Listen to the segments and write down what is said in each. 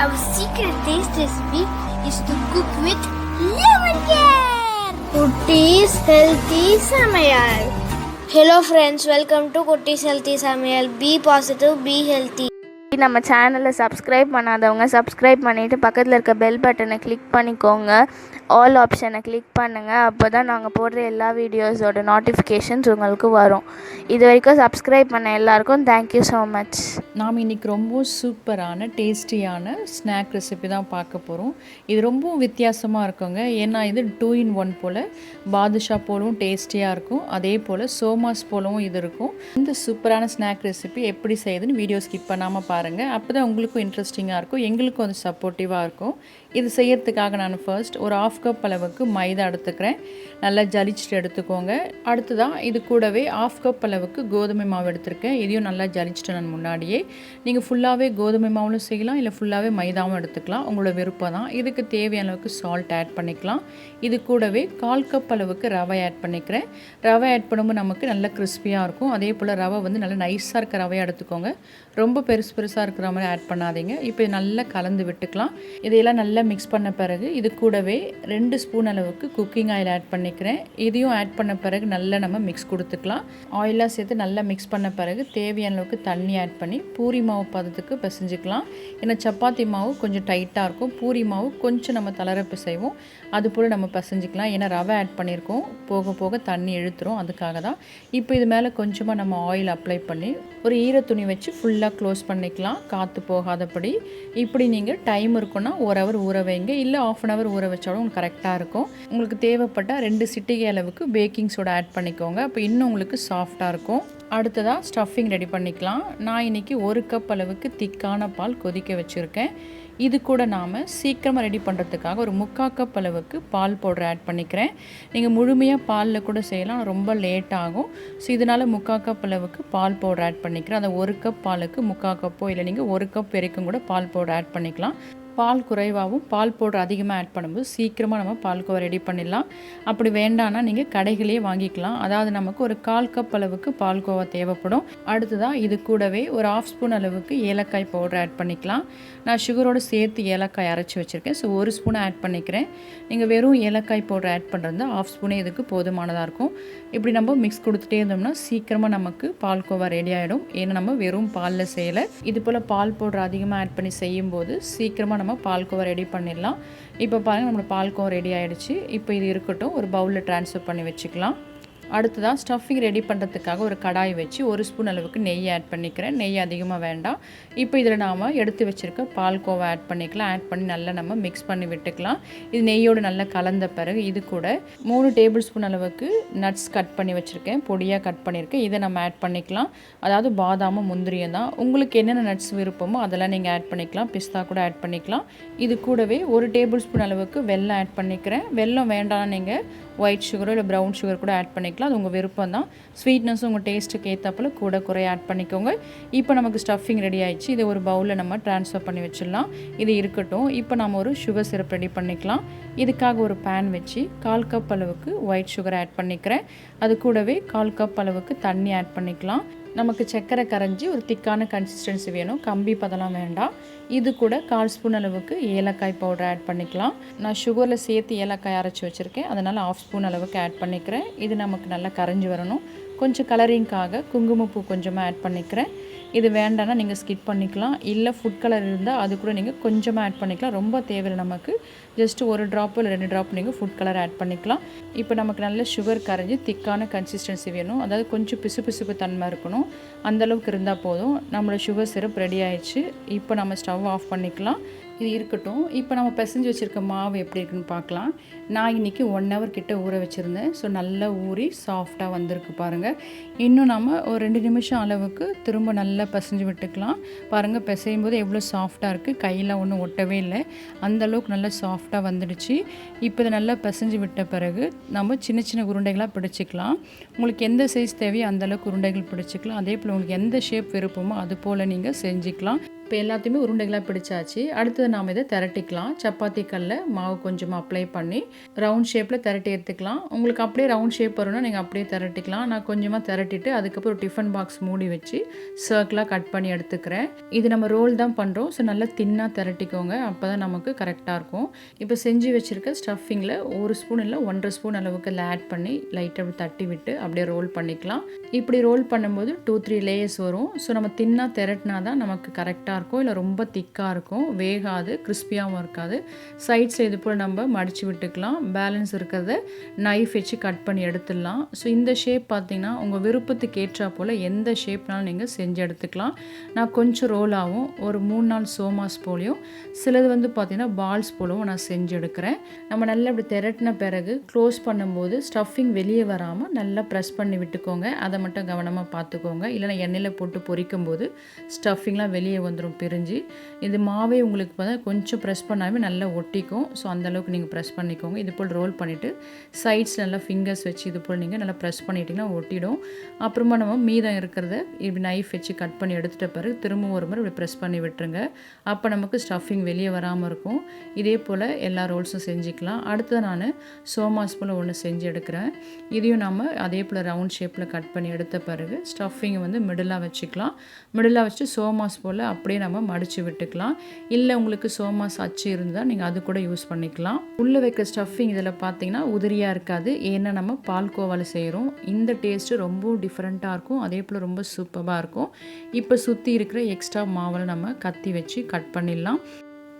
Our secret taste recipe is to cook with lemon care. Kutti's Healthy Samayal. Hello friends, welcome to Kutti's Healthy Samayal. Be positive, be healthy. நம்ம சேனலை subscribe பண்ணாதவங்க subscribe பண்ணிவிட்டு பக்கத்தில் இருக்க bell பட்டனை click பண்ணிக்கோங்க. All ஆப்ஷனை click பண்ணுங்கள். அப்போ தான் நாங்கள் போடுற எல்லா வீடியோஸோட நோட்டிஃபிகேஷன்ஸ் உங்களுக்கு வரும். இது வரைக்கும் சப்ஸ்கிரைப் பண்ண எல்லாருக்கும் தேங்க்யூ ஸோ மச். நாம் இன்றைக்கி ரொம்ப சூப்பரான டேஸ்டியான ஸ்நாக் ரெசிபி தான் பார்க்க போகிறோம். இது ரொம்பவும் வித்தியாசமாக இருக்குங்க. ஏன்னா இது 2 in 1 போல் பாதுஷா போலவும் டேஸ்டியாக இருக்கும், அதே போல் சோமாஸ் போலவும் இது இருக்கும். இந்த சூப்பரான ஸ்நாக் ரெசிபி எப்படி செய்யுதுன்னு வீடியோ ஸ்கிப் பண்ணாமல் பாருங்கள். அப்போ தான் உங்களுக்கும் இன்ட்ரெஸ்டிங்காக இருக்கும், எங்களுக்கும் அது சப்போர்ட்டிவாக இருக்கும். இது செய்யறதுக்காக நான் ஃபர்ஸ்ட் ஒரு 1/2 கப் அளவுக்கு மைதா எடுத்துக்கிறேன். நல்லா ஜலிச்சுட்டு எடுத்துக்கோங்க. அடுத்ததான் இது கூடவே 1/2 கப் அளவுக்கு கோதுமை மாவு எடுத்துருக்கேன். இதையும் நல்லா ஜலிச்சுட்டு நான் முன்னாடியே. நீங்கள் ஃபுல்லாகவே கோதுமை மாவுலும் செய்யலாம், இல்லை ஃபுல்லாகவே மைதாவும் எடுத்துக்கலாம், உங்களோட விருப்பம் தான். இதுக்கு தேவையான அளவுக்கு சால்ட் ஆட் பண்ணிக்கலாம். இது கூடவே 1/4 கப் அளவுக்கு ரவை ஆட் பண்ணிக்கிறேன். ரவை ஆட் பண்ணும்போது நமக்கு நல்ல கிறிஸ்பியாக இருக்கும். அதே போல் ரவை வந்து நல்லா நைஸாக இருக்க ரவையாக எடுத்துக்கோங்க, ரொம்ப பெருசாக இருக்கிற மாதிரி ஆட் பண்ணாதீங்க. இப்போ நல்லா கலந்து விட்டுக்கலாம். இதையெல்லாம் நல்லா மிக்ஸ் பண்ண பிறகு இது கூடவே 2 ஸ்பூன் அளவுக்கு குக்கிங் ஆயில் ஆட் பண்ணிக்கிறேன். இதையும் ஆட் பண்ண பிறகு நல்லா நம்ம மிக்ஸ் கொடுத்துக்கலாம். ஆயிலாக சேர்த்து நல்லா மிக்ஸ் பண்ண பிறகு தேவையான அளவுக்கு தண்ணி ஆட் பண்ணி பூரி மாவு பதத்துக்கு பிசைஞ்சிக்கலாம். ஏன்னா சப்பாத்தி மாவு கொஞ்சம் டைட்டாக இருக்கும், பூரி மாவு கொஞ்சம் நம்ம தளரப்பு செய்வோம், அதுபோல் நம்ம பிசைஞ்சிக்கலாம். ஏன்னா ரவை ஆட் பண்ணியிருக்கோம், போக போக தண்ணி இழுத்துரும், அதுக்காக தான். இப்போ இது மேலே கொஞ்சமாக நம்ம ஆயில் அப்ளை பண்ணி ஒரு ஈர துணி வச்சு ஃபுல்லாக க்ளோஸ் பண்ணிக்கலாம், காற்று போகாதபடி. இப்படி நீங்கள் டைம் இருக்குன்னா 1 ஹவர் ஊற வைங்க, இல்லை 1/2 hour ஊற வச்சாலும் உங்களுக்கு கரெக்டாக இருக்கும். உங்களுக்கு தேவைப்பட்டால் 2 சிட்டிகை அளவுக்கு பேக்கிங் சோடா ஆட் பண்ணிக்கோங்க, அப்போ இன்னும் உங்களுக்கு சாஃப்டாக இருக்கும். அடுத்ததாக ஸ்டஃபிங் ரெடி பண்ணிக்கலாம். நான் இன்றைக்கி 1 கப் அளவுக்கு திக்கான பால் கொதிக்க வச்சுருக்கேன். இது கூட நாம் சீக்கிரமாக ரெடி பண்ணுறதுக்காக ஒரு 3/4 கப் அளவுக்கு பால் பவுடர் ஆட் பண்ணிக்கிறேன். நீங்கள் முழுமையாக பாலில் கூட செய்யலாம், ரொம்ப லேட் ஆகும். ஸோ இதனால் 3/4 கப் அளவுக்கு பால் பவுடர் ஆட் பண்ணிக்கிறேன். அந்த 1 கப் பாலுக்கு 3/4 கப்போ இல்லை நீங்கள் 1 கப் வரைக்கும் கூட பால் பவுடர் ஆட் பண்ணிக்கலாம். பால் குறைவாகவும் பால் பவுடர் அதிகமாக ஆட் பண்ணும்போது சீக்கிரமாக நம்ம பால்கோவா ரெடி பண்ணிடலாம். அப்படி வேண்டான்னா நீங்கள் கடைகளே வாங்கிக்கலாம். அதாவது நமக்கு ஒரு 1/4 கப் அளவுக்கு பால்கோவா தேவைப்படும். அடுத்ததாக இது கூடவே ஒரு 1/2 ஸ்பூன் அளவுக்கு ஏலக்காய் பவுடர் ஆட் பண்ணிக்கலாம். நான் சுகரோடு சேர்த்து ஏலக்காய் அரைச்சி வச்சுருக்கேன், ஸோ 1 ஸ்பூன் ஆட் பண்ணிக்கிறேன். நீங்கள் வெறும் ஏலக்காய் பவுடர் ஆட் பண்ணுறதா 1/2 ஸ்பூனே இதுக்கு போதுமானதாக இருக்கும். இப்படி நம்ம மிக்ஸ் கொடுத்துட்டே இருந்தோம்னா சீக்கிரமாக நமக்கு பால்கோவா ரெடி ஆகிடும். ஏன்னா நம்ம வெறும் பாலில் செய்யலை. இது போல் பால் பவுடர் அதிகமாக ஆட் பண்ணி செய்யும்போது சீக்கிரமாக நம்ம பால்கோவா ரெடி பண்ணிடலாம். இப்போ பாருங்கள், நம்மளோட பால்கோவா ரெடி ஆகிடுச்சு. இப்போ இது இருக்கட்டும், ஒரு பவுலில் ட்ரான்ஸ்ஃபர் பண்ணி வச்சுக்கலாம். அடுத்ததாக ஸ்டஃபிங் ரெடி பண்ணுறதுக்காக ஒரு கடாய் வச்சு 1 ஸ்பூன் அளவுக்கு நெய் ஆட் பண்ணிக்கிறேன். நெய் அதிகமாக வேண்டாம். இப்போ இதில் நாம் எடுத்து வச்சுருக்க பால்கோவா ஆட் பண்ணிக்கலாம். ஆட் பண்ணி நல்லா நம்ம மிக்ஸ் பண்ணி விட்டுக்கலாம். இது நெய்யோடு நல்லா கலந்த பிறகு இது கூட 3 டேபிள் ஸ்பூன் அளவுக்கு நட்ஸ் கட் பண்ணி வச்சுருக்கேன், பொடியாக கட் பண்ணியிருக்கேன். இதை நம்ம ஆட் பண்ணிக்கலாம். அதாவது பாதாமும் முந்திரியும் தான். உங்களுக்கு என்னென்ன நட்ஸ் விருப்பமோ அதெல்லாம் நீங்கள் ஆட் பண்ணிக்கலாம். பிஸ்தா கூட ஆட் பண்ணிக்கலாம். இது கூடவே 1 டேபிள் ஸ்பூன் அளவுக்கு வெல்லம் ஆட் பண்ணிக்கிறேன். வெல்லம் வேண்டாம், நீங்கள் ஒயிட் சுகரோ இல்லை ப்ரௌன் சுகர் கூட ஆட் பண்ணிக்கலாம், அது உங்கள் விருப்பம் தான். ஸ்வீட்னஸும் உங்கள் டேஸ்ட்டுக்கு ஏற்றப்பில் கூட குறைய ஆட் பண்ணிக்கோங்க. இப்போ நமக்கு ஸ்டஃபிங் ரெடி ஆகிடுச்சு. இதை ஒரு பவுலில் நம்ம ட்ரான்ஸ்ஃபர் பண்ணி வச்சிடலாம். இது இருக்கட்டும். இப்போ நம்ம ஒரு சுகர் சிரப் ரெடி பண்ணிக்கலாம். இதுக்காக ஒரு பேன் வச்சு 1/4 கப் அளவுக்கு ஒயிட் சுகர் ஆட் பண்ணிக்கிறேன். அது கூடவே 1/4 கப் அளவுக்கு தண்ணி ஆட் பண்ணிக்கலாம். நமக்கு சர்க்கரை கரைஞ்சி ஒரு திக்கான கன்சிஸ்டன்சி வேணும், கம்பி பதெல்லாம் வேண்டாம். இது கூட 1/4 ஸ்பூன் அளவுக்கு ஏலக்காய் பவுடர் ஆட் பண்ணிக்கலாம். நான் சுகரில் சேர்த்து ஏலக்காய் அரைச்சி வச்சுருக்கேன், அதனால் 1/2 ஸ்பூன் அளவுக்கு ஆட் பண்ணிக்கிறேன். இது நமக்கு நல்லா கரைஞ்சி வரணும். கொஞ்சம் கலரிங்காக குங்குமப்பூ கொஞ்சமாக ஆட் பண்ணிக்கிறேன். இது வேண்டாம்னா நீங்கள் ஸ்கிப் பண்ணிக்கலாம், இல்லை ஃபுட் கலர் இருந்தால் அது கூட நீங்கள் கொஞ்சமாக ஆட் பண்ணிக்கலாம். ரொம்ப தேவையில்லை, நமக்கு ஜஸ்ட் 1 ட்ராப் இல்லை 2 ட்ராப் நீங்கள் ஃபுட் கலர் ஆட் பண்ணிக்கலாம். இப்போ நமக்கு நல்ல சுகர் கரைஞ்சி திக்கான கன்சிஸ்டன்சி வேணும், அதாவது கொஞ்சம் பிசுபிசுப்பு தன்மை இருக்கணும், அந்தளவுக்கு இருந்தால் போதும். நம்மளோட சுகர் சிரப் ரெடி ஆயிடுச்சு. இப்போ நம்ம ஸ்டவ் ஆஃப் பண்ணிக்கலாம். இது இருக்கட்டும். இப்போ நம்ம பிசைஞ்சு வச்சுருக்க மாவு எப்படி இருக்குன்னு பார்க்கலாம். நான் இன்றைக்கி 1 ஹவர் கிட்ட ஊற வச்சுருந்தேன். ஸோ நல்லா ஊறி சாஃப்டாக வந்திருக்கு பாருங்கள். இன்னும் நம்ம ஒரு 2 நிமிஷம் அளவுக்கு திரும்ப நல்லா பிசைஞ்சு விட்டுக்கலாம். பாருங்கள், பிசையும் போது எவ்வளோ சாஃப்டாக இருக்குது, கையில் ஒன்றும் ஒட்டவே இல்லை, அந்தளவுக்கு நல்லா சாஃப்டாக வந்துடுச்சு. இப்போ இதை நல்லா பிசைஞ்சு விட்ட பிறகு நம்ம சின்ன சின்ன உருண்டைகளாக பிடிச்சிக்கலாம். உங்களுக்கு எந்த சைஸ் தேவையோ அந்தளவுக்கு உருண்டைகள் பிடிச்சிக்கலாம். அதே போல் உங்களுக்கு எந்த ஷேப் விருப்பமோ அது போல் நீங்கள் செஞ்சுக்கலாம். இப்போ எல்லாத்தையுமே உருண்டைகளாக பிடிச்சாச்சு. அடுத்தது நாம் இதை திரட்டிக்கலாம். சப்பாத்தி கல்ல மாவு கொஞ்சமாக அப்ளை பண்ணி ரவுண்ட் ஷேப்பில் திரட்டி எடுத்துக்கலாம். உங்களுக்கு அப்படியே ரவுண்ட் ஷேப் வரும்னா நீங்கள் அப்படியே திரட்டிக்கலாம். நான் கொஞ்சமாக திரட்டிட்டு அதுக்கப்புறம் ஒரு டிஃபன் பாக்ஸ் மூடி வச்சு சர்க்கிளாக கட் பண்ணி எடுத்துக்கிறேன். இது நம்ம ரோல் தான் பண்ணுறோம். ஸோ நல்லா தின்னாக திரட்டிக்கோங்க. அப்போ தான் நமக்கு கரெக்டாக இருக்கும். இப்போ செஞ்சு வச்சுருக்க ஸ்டஃபிங்கில் 1 ஸ்பூன் இல்லை 1.5 ஸ்பூன் அளவுக்கு ஆட் பண்ணி லைட்டாக அப்படி தட்டி விட்டு அப்படியே ரோல் பண்ணிக்கலாம். இப்படி ரோல் பண்ணும்போது 2-3 லேயர்ஸ் வரும். ஸோ நம்ம தின்னாக திரட்டினா தான் நமக்கு கரெக்டாக இருக்கும். இல்லை ரொம்ப திக்காக இருக்கும், வேகாது, கிறிஸ்பியாகவும் இருக்காது. சைட்ஸில் இது போல் நம்ம மடித்து விட்டுக்கலாம். பேலன்ஸ் இருக்கிறத நைஃப் வச்சு கட் பண்ணி எடுத்துடலாம். ஸோ இந்த ஷேப் பார்த்திங்கன்னா உங்கள் விருப்பத்துக்கு ஏற்றா போல் எந்த ஷேப்னாலும் நீங்கள் செஞ்சு எடுத்துக்கலாம். நான் கொஞ்சம் ரோலாகவும் ஒரு 3-4 சோமாஸ் போலையும் சிலது வந்து பார்த்திங்கன்னா பால்ஸ் போலவும் நான் செஞ்சு எடுக்கிறேன். நம்ம நல்லா இப்படி திரட்டின பிறகு க்ளோஸ் பண்ணும்போது ஸ்டஃபிங் வெளியே வராமல் நல்லா ப்ரெஸ் பண்ணி விட்டுக்கோங்க. அதை மட்டும் கவனமாக பார்த்துக்கோங்க. இல்லைனா எண்ணெயில் போட்டு பொரிக்கும் போது ஸ்டஃபிங்லாம் வெளியே வந்துடும் பிரிஞ்சு. இது மாவே உங்களுக்கு பார்த்தா கொஞ்சம் ப்ரெஸ் பண்ணாமே நல்லா ஒட்டிக்கும். ஸோ அந்தளவுக்கு நீங்கள் ப்ரெஸ் பண்ணிக்கோங்க. இது போல் ரோல் பண்ணிவிட்டு சைட்ஸ் நல்லா ஃபிங்கர்ஸ் வச்சு இது போல் நீங்கள் நல்லா ப்ரெஸ் பண்ணிட்டீங்கன்னா ஒட்டிடும். அப்புறமா நம்ம மீதம் இருக்கிறத இப்படி நைஃப் வச்சு கட் பண்ணி எடுத்துகிட்ட பிறகு திரும்ப ஒரு முறை இப்படி ப்ரெஸ் பண்ணி விட்டுருங்க. அப்போ நமக்கு ஸ்டஃபிங் வெளியே வராமல் இருக்கும். இதே போல் எல்லா ரோல்ஸும் செஞ்சுக்கலாம். அடுத்தது நான் சோமாஸ் போல் ஒன்று செஞ்சு எடுக்கிறேன். இதையும் நம்ம அதே போல் ரவுண்ட் ஷேப்பில் கட் பண்ணி எடுத்த பிறகு ஸ்டஃபிங்கை வந்து மிடிலாக வச்சுக்கலாம். மிடிலாக வச்சு சோமாஸ் போல் அப்படியே நம்ம மடித்து விட்டுக்கலாம். இல்லை உங்களுக்கு சோமாஸ் அச்சு இருந்தால் நீங்கள் அது கூட யூஸ் பண்ணிக்கலாம். உள்ளே வைக்க ஸ்டஃபிங் இதில் பார்த்தீங்கன்னா உதிரியாக இருக்காது. ஏன்னா நம்ம பால்கோவாவில் செய்கிறோம். இந்த டேஸ்ட்டு ரொம்ப டிஃப்ரெண்ட்டாக இருக்கும். அதே போல் ரொம்ப சூப்பராக இருக்கும். இப்போ சுற்றி இருக்கிற எக்ஸ்ட்ரா மாவில் நம்ம கத்தி வச்சு கட் பண்ணிடலாம்.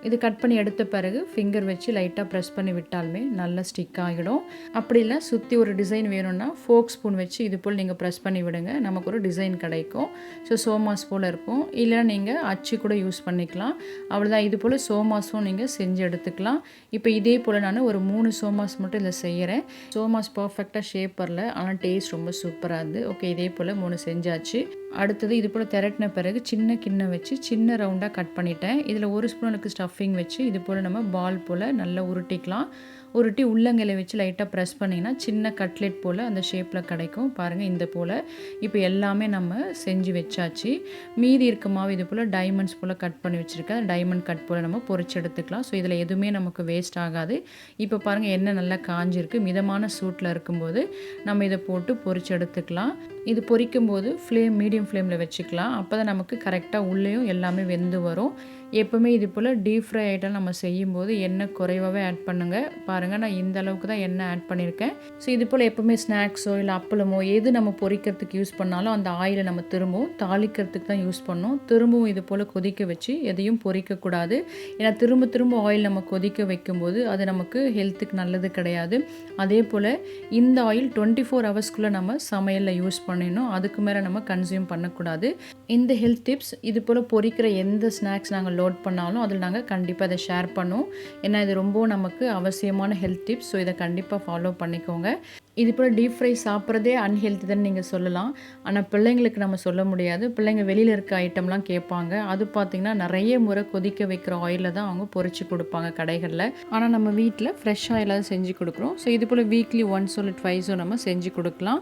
இது கட் பண்ணி எடுத்த பிறகு ஃபிங்கர் வச்சு லைட்டாக ப்ரெஸ் பண்ணி விட்டாலுமே நல்லா ஸ்டிக் ஆகிடும். அப்படி இல்லை சுற்றி ஒரு டிசைன் வேணும்னா ஃபோக் ஸ்பூன் வச்சு இது போல் நீங்கள் ப்ரெஸ் பண்ணி விடுங்க. நமக்கு ஒரு டிசைன் கிடைக்கும். ஸோ சோமாஸ் போல் இருக்கும். இல்லை நீங்கள் அச்சு கூட யூஸ் பண்ணிக்கலாம். அவ்வளோதான். இது போல் சோமாஸும் நீங்கள் செஞ்சு எடுத்துக்கலாம். இப்போ இதே போல் நான் ஒரு 3 சோமாஸ் மட்டும் இதில் செய்கிறேன். சோமாஸ் பர்ஃபெக்டாக ஷேப் வரல, ஆனால் டேஸ்ட் ரொம்ப சூப்பராக இருந்தது. ஓகே, இதே போல் 3 செஞ்சாச்சு. அடுத்தது இது போல் திரட்டின பிறகு சின்ன கிண்ணம் வச்சு சின்ன ரவுண்டாக கட் பண்ணிட்டேன். இதில் 1 ஸ்பூனுக்கு ஸ்டஃபிங் வச்சு இது போல் நம்ம பால் போல் நல்லா உருட்டிக்கலாம். உருட்டி உள்ளங்கையில் வச்சு லைட்டாக ப்ரெஸ் பண்ணிங்கன்னா சின்ன கட்லெட் போல் அந்த ஷேப்பில் கிடைக்கும். பாருங்கள், இந்த போல் இப்போ எல்லாமே நம்ம செஞ்சு வச்சாச்சு. மீதி இருக்க மாவு இது போல் டைமண்ட்ஸ் போல் கட் பண்ணி வச்சுருக்கேன். டைமண்ட் கட் போல் நம்ம பொரிச்சு எடுத்துக்கலாம். ஸோ இதில் எதுவுமே நமக்கு வேஸ்ட் ஆகாது. இப்போ பாருங்கள், எண்ணெய் நல்லா காஞ்சிருக்கு. மிதமான சூட்டில் இருக்கும்போது நம்ம இதை போட்டு பொரிச்சு எடுத்துக்கலாம். இது பொரிக்கும் போது மீடியம் ஃப்ளேமில் வச்சுக்கலாம். அப்போ தான் நமக்கு கரெக்டாக உள்ளேயும் எல்லாமே வெந்து வரும். எப்போவுமே இது போல் டீப் ஃப்ரை ஐட்டம் நம்ம செய்யும்போது எண்ணெய் குறைவாகவே ஆட் பண்ணுங்கள். பாருங்கள், நான் இந்த அளவுக்கு தான் எண்ணெய் ஆட் பண்ணியிருக்கேன். ஸோ இது போல் எப்போவுமே ஸ்நாக்ஸோ இல்லை அப்பளமோ எது நம்ம பொரிக்கிறதுக்கு யூஸ் பண்ணாலும் அந்த ஆயிலை நம்ம திரும்பவும் தாளிக்கிறதுக்கு தான் யூஸ் பண்ணோம். திரும்பவும் இது போல் கொதிக்க வச்சு எதையும் பொரிக்கக்கூடாது. ஏன்னா திரும்ப ஆயில் நம்ம கொதிக்க வைக்கும்போது அது நமக்கு ஹெல்த்துக்கு நல்லது கிடையாது. அதே போல் இந்த ஆயில் 24 ஹவர்ஸ்க்குள்ளே நம்ம சமையலில் யூஸ் பண்ணிடணும். அதுக்கு மேலே நம்ம கன்சியூம் பண்ணக்கூடாது. இந்த ஹெல்த் டிப்ஸ் இது போல் பொரிக்கிற எந்த ஸ்நாக்ஸ் நாங்கள் லோட் பண்ணாலும் அதில் நாங்கள் கண்டிப்பாக அதை ஷேர் பண்ணுவோம். ஏன்னா இது ரொம்ப நமக்கு அவசியமான ஹெல்த் டிப்ஸ். ஸோ இதை கண்டிப்பாக ஃபாலோ பண்ணிக்கோங்க. இது போல் டீப் ஃப்ரை சாப்பிட்றதே அன்ஹெல்த்தி தான் நீங்கள் சொல்லலாம். ஆனால் பிள்ளைங்களுக்கு நம்ம சொல்ல முடியாது. பிள்ளைங்க வெளியில் இருக்க ஐட்டம்லாம் கேட்பாங்க. அது பார்த்திங்கன்னா நிறைய முறை கொதிக்க வைக்கிற ஆயிலில் தான் அவங்க பொரிச்சு கொடுப்பாங்க கடைகளில். ஆனால் நம்ம வீட்டில் ஃப்ரெஷ் ஆயிலாக செஞ்சு கொடுக்குறோம். ஸோ இது போல் வீக்லி 1 இல்லை 2 நம்ம செஞ்சு கொடுக்கலாம்.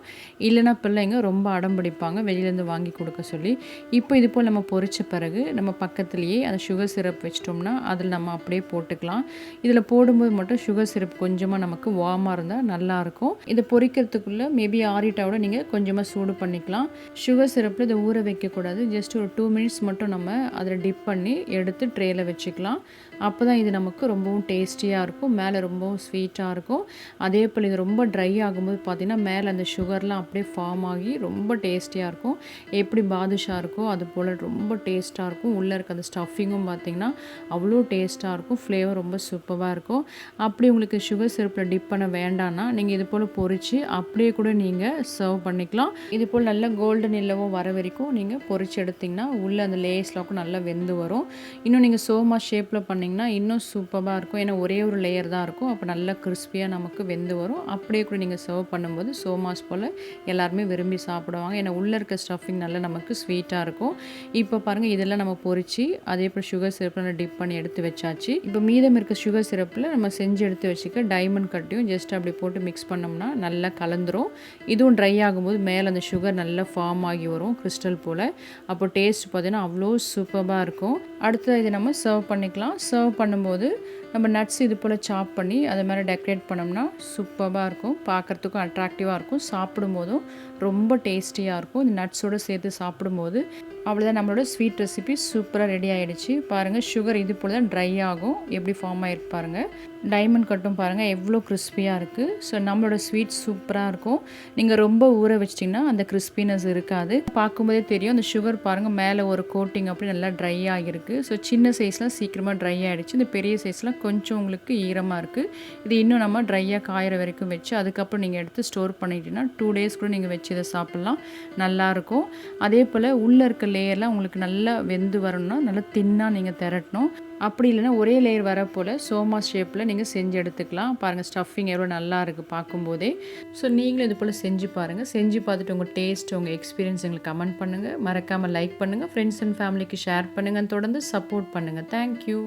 இல்லைனா பிள்ளைங்க ரொம்ப அடம் பிடிப்பாங்க வெளியிலேருந்து வாங்கி கொடுக்க சொல்லி. இப்போ இது போல் நம்ம பொரிச்ச பிறகு நம்ம பக்கத்துலேயே அந்த சுகர் சிரப் வச்சிட்டோம்னா அதில் நம்ம அப்படியே போட்டுக்கலாம். இதில் போடும்போது மட்டும் சுகர் சிரப் கொஞ்சமாக நமக்கு வார்மாக இருந்தால் நல்லாயிருக்கும். இதை பொரிக்கிறதுக்குள்ளே மேபி ஆறிட்டாவோட நீங்கள் கொஞ்சமாக சூடு பண்ணிக்கலாம். சுகர் சிரப்பில் இதை ஊற வைக்கக்கூடாது. ஜஸ்ட் ஒரு 2 மினிட்ஸ் மட்டும் நம்ம அதில் டிப் பண்ணி எடுத்து ட்ரேயில் வச்சுக்கலாம். அப்போ தான் இது நமக்கு ரொம்பவும் டேஸ்டியாக இருக்கும். மேலே ரொம்பவும் ஸ்வீட்டாக இருக்கும். அதே போல் இது ரொம்ப ட்ரை ஆகும்போது பார்த்திங்கன்னா மேலே அந்த சுகர்லாம் அப்படியே ஃபார்ம் ஆகி ரொம்ப டேஸ்டியாக இருக்கும். எப்படி பாதுஷா இருக்கோ அது போல் ரொம்ப டேஸ்ட்டாக இருக்கும். உள்ளே இருக்க அந்த ஸ்டஃபிங்கும் பார்த்திங்கன்னா அவ்வளோ டேஸ்ட்டாக இருக்கும். ஃப்ளேவர் ரொம்ப சூப்பராக இருக்கும். அப்படி உங்களுக்கு சுகர் சிரப்பில் டிப் பண்ண வேண்டாம்னா நீங்கள் இது போல் பொரித்து அப்படியே கூட நீங்கள் சர்வ் பண்ணிக்கலாம். இது போல் நல்லா கோல்டன் எல்லோவோ வர வரைக்கும் நீங்கள் பொரிச்சு எடுத்திங்கன்னா உள்ளே அந்த லேஸ்லாக்கும் நல்லா வெந்து வரும். இன்னும் நீங்கள் சோமா ஷேப்பில் பண்ணிங்கன்னா இன்னும் சூப்பராக இருக்கும். ஏன்னா ஒரே ஒரு லேயர் தான் இருக்கும். அப்போ நல்லா கிறிஸ்பியாக நமக்கு வெந்து வரும். அப்படியே கூட நீங்கள் சர்வ் பண்ணும்போது சோமாஸ் போல் எல்லாருமே விரும்பி சாப்பிடுவாங்க. ஏன்னா உள்ளே இருக்க ஸ்டஃபிங் நல்லா நமக்கு ஸ்வீட்டாக இருக்கும். இப்போ பாருங்கள், இதெல்லாம் நம்ம பொரித்து அதே போல் சுகர் சிரப்பில் டிப் பண்ணி எடுத்து வச்சாச்சு. இப்போ மீதம் இருக்க சுகர் சிரப்பில் நம்ம செஞ்சு எடுத்து வச்சுக்க டைமண்ட் கட்டையும் ஜஸ்ட் அப்படி போட்டு மிக்ஸ் பண்ணோம்னா நல்லா கலந்துரும். இதுவும் ட்ரை ஆகும்போது மேலே அந்த சுகர் நல்லா ஃபார்ம் ஆகி வரும் கிறிஸ்டல் போல். அப்போ டேஸ்ட் பார்த்தீங்கன்னா அவ்வளோ சூப்பராக இருக்கும். அடுத்தது இதை நம்ம சர்வ் பண்ணிக்கலாம். சர்வ் பண்ணும்போது நம்ம நட்ஸ் இது போல் சாப் பண்ணி அதை மாதிரி டெக்கரேட் பண்ணோம்னா சூப்பராக இருக்கும். பார்க்குறதுக்கும் அட்ராக்டிவாக இருக்கும். சாப்பிடும்போதும் ரொம்ப டேஸ்டியாக இருக்கும். இந்த நட்ஸோடு சேர்த்து சாப்பிடும்போது அவ்வளோதான், நம்மளோட ஸ்வீட் ரெசிபி சூப்பராக ரெடி ஆகிடுச்சு. பாருங்கள், சுகர் இது போல் தான் ட்ரை ஆகும். எப்படி ஃபார்ம் ஆகிருக்கு பாருங்கள். டைமண்ட் கட்டும் பாருங்கள் எவ்வளோ கிறிஸ்பியாக இருக்குது. ஸோ நம்மளோட ஸ்வீட் சூப்பராக இருக்கும். நீங்கள் ரொம்ப ஊற வச்சிட்டிங்கன்னா அந்த கிறிஸ்பினஸ் இருக்காது. பார்க்கும்போதே தெரியும். அந்த சுகர் பாருங்கள் மேலே ஒரு கோட்டிங் அப்படி நல்லா ட்ரை ஆகிருக்கு. ஸோ சின்ன சைஸ்லாம் சீக்கிரமாக ட்ரை ஆகிடுச்சு. இந்த பெரிய சைஸ்லாம் கொஞ்சம் உங்களுக்கு ஈரமாக இருக்குது. இது இன்னும் நம்ம ட்ரையாக காயிற வரைக்கும் வச்சு அதுக்கப்புறம் நீங்கள் எடுத்து ஸ்டோர் பண்ணிட்டீங்கன்னா 2 days கூட நீங்கள் வச்சு இதை சாப்பிட்லாம். நல்லாயிருக்கும். அதே போல் உள்ளே இருக்க லேயர்லாம் உங்களுக்கு நல்லா வெந்து வரணும்னா நல்லா தின்னாக நீங்கள் திரட்டணும். அப்படி இல்லைன்னா ஒரே லேயர் வர போல் சோமா ஷேப்பில் நீங்கள் செஞ்சு எடுத்துக்கலாம். பாருங்கள் ஸ்டஃபிங் எவ்வளோ நல்லா இருக்குது பார்க்கும்போதே. ஸோ நீங்களும் இது போல் செஞ்சு பாருங்கள். செஞ்சு பார்த்துட்டு உங்கள் டேஸ்ட், உங்கள் எக்ஸ்பீரியன்ஸ் எங்களுக்கு கமெண்ட் பண்ணுங்கள். மறக்காமல் லைக் பண்ணுங்கள். ஃப்ரெண்ட்ஸ் அண்ட் ஃபேமிலிக்கு ஷேர் பண்ணுங்கள். தொடர்ந்து சப்போர்ட் பண்ணுங்கள். தேங்க்யூ.